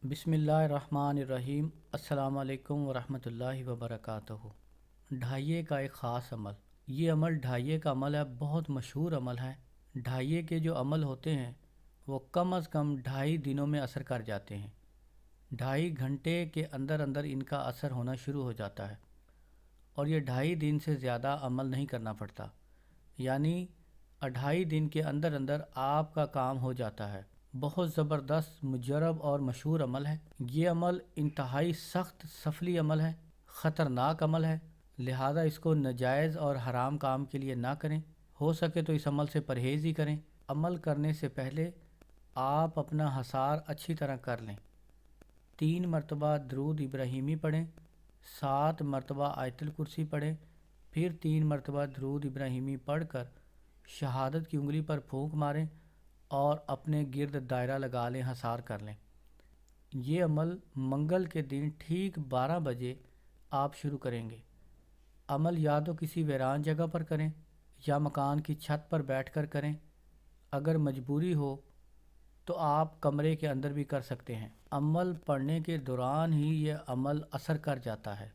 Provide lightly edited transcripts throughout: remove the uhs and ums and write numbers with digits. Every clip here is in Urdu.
بسم اللہ الرحمن الرحیم۔ السلام علیکم ورحمۃ اللہ وبرکاتہ۔ ڈھائیے کا ایک خاص عمل۔ یہ عمل ڈھائیے کا عمل ہے، بہت مشہور عمل ہے۔ ڈھائیے کے جو عمل ہوتے ہیں وہ کم از کم 2.5 دنوں میں اثر کر جاتے ہیں۔ 2.5 گھنٹے کے اندر اندر ان کا اثر ہونا شروع ہو جاتا ہے، اور یہ 2.5 دن سے زیادہ عمل نہیں کرنا پڑتا، یعنی 2.5 دن کے اندر اندر آپ کا کام ہو جاتا ہے۔ بہت زبردست، مجرب اور مشہور عمل ہے۔ یہ عمل انتہائی سخت سفلی عمل ہے، خطرناک عمل ہے، لہذا اس کو ناجائز اور حرام کام کے لیے نہ کریں۔ ہو سکے تو اس عمل سے پرہیز ہی کریں۔ عمل کرنے سے پہلے آپ اپنا حصار اچھی طرح کر لیں۔ 3 مرتبہ درود ابراہیمی پڑھیں، 7 مرتبہ آیت الکرسی پڑھیں، پھر 3 مرتبہ درود ابراہیمی پڑھ کر شہادت کی انگلی پر پھونک ماریں اور اپنے گرد دائرہ لگا لیں، حصار کر لیں۔ یہ عمل منگل کے دن ٹھیک 12 بجے آپ شروع کریں گے۔ عمل یا تو کسی ویران جگہ پر کریں یا مکان کی چھت پر بیٹھ کر کریں۔ اگر مجبوری ہو تو آپ کمرے کے اندر بھی کر سکتے ہیں۔ عمل پڑھنے کے دوران ہی یہ عمل اثر کر جاتا ہے۔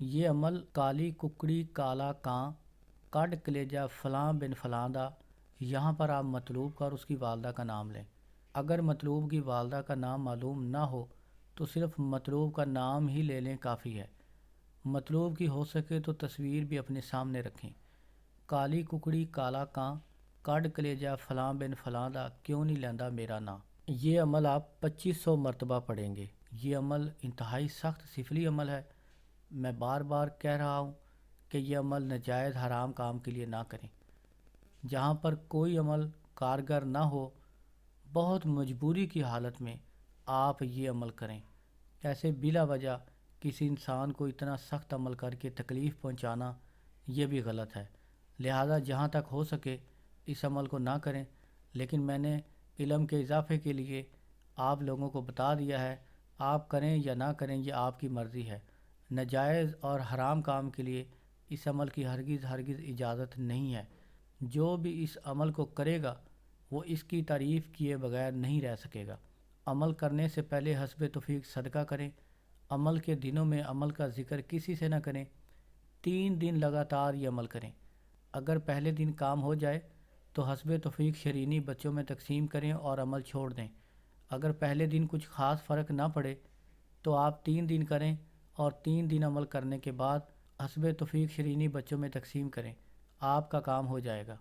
یہ عمل کالی ککڑی کالا کاں کڈ کلیجہ فلاں بن فلاں دا، یہاں پر آپ مطلوب کا اور اس کی والدہ کا نام لیں۔ اگر مطلوب کی والدہ کا نام معلوم نہ ہو تو صرف مطلوب کا نام ہی لے لیں، کافی ہے۔ مطلوب کی ہو سکے تو تصویر بھی اپنے سامنے رکھیں۔ کالی ککڑی کالا کاں کڈ کلیجہ فلاں بن فلاں دا، کیوں نہیں لیندا میرا نام۔ یہ عمل آپ 2500 مرتبہ پڑھیں گے۔ یہ عمل انتہائی سخت سفلی عمل ہے۔ میں بار بار کہہ رہا ہوں کہ یہ عمل ناجائز حرام کام کے لیے نہ کریں۔ جہاں پر کوئی عمل کارگر نہ ہو، بہت مجبوری کی حالت میں آپ یہ عمل کریں۔ ایسے بلا وجہ کسی انسان کو اتنا سخت عمل کر کے تکلیف پہنچانا یہ بھی غلط ہے، لہذا جہاں تک ہو سکے اس عمل کو نہ کریں۔ لیکن میں نے علم کے اضافے کے لیے آپ لوگوں کو بتا دیا ہے، آپ کریں یا نہ کریں یہ آپ کی مرضی ہے۔ ناجائز اور حرام کام کے لیے اس عمل کی ہرگز ہرگز اجازت نہیں ہے۔ جو بھی اس عمل کو کرے گا وہ اس کی تعریف کیے بغیر نہیں رہ سکے گا۔ عمل کرنے سے پہلے حسب توفیق صدقہ کریں۔ عمل کے دنوں میں عمل کا ذکر کسی سے نہ کریں۔ 3 دن لگاتار یہ عمل کریں۔ اگر پہلے دن کام ہو جائے تو حسب توفیق شرینی بچوں میں تقسیم کریں اور عمل چھوڑ دیں۔ اگر پہلے دن کچھ خاص فرق نہ پڑے تو آپ 3 دن کریں اور 3 دن عمل کرنے کے بعد حسب توفیق شرینی بچوں میں تقسیم کریں، آپ کا کام ہو جائے گا۔